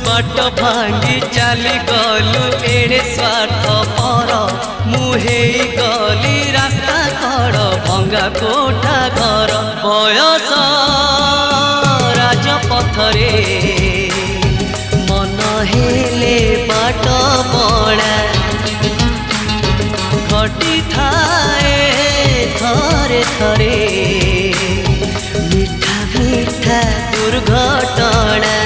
बाट भांगी चली गलु एड़े स्वार्थ पर मुहे गली रास्ता कड़ भंगा कोठा घर बयस राजपथरे मन हेले बाट बड़ा घटी थाए थरे थरे मिठा मिठा दुर्घटना।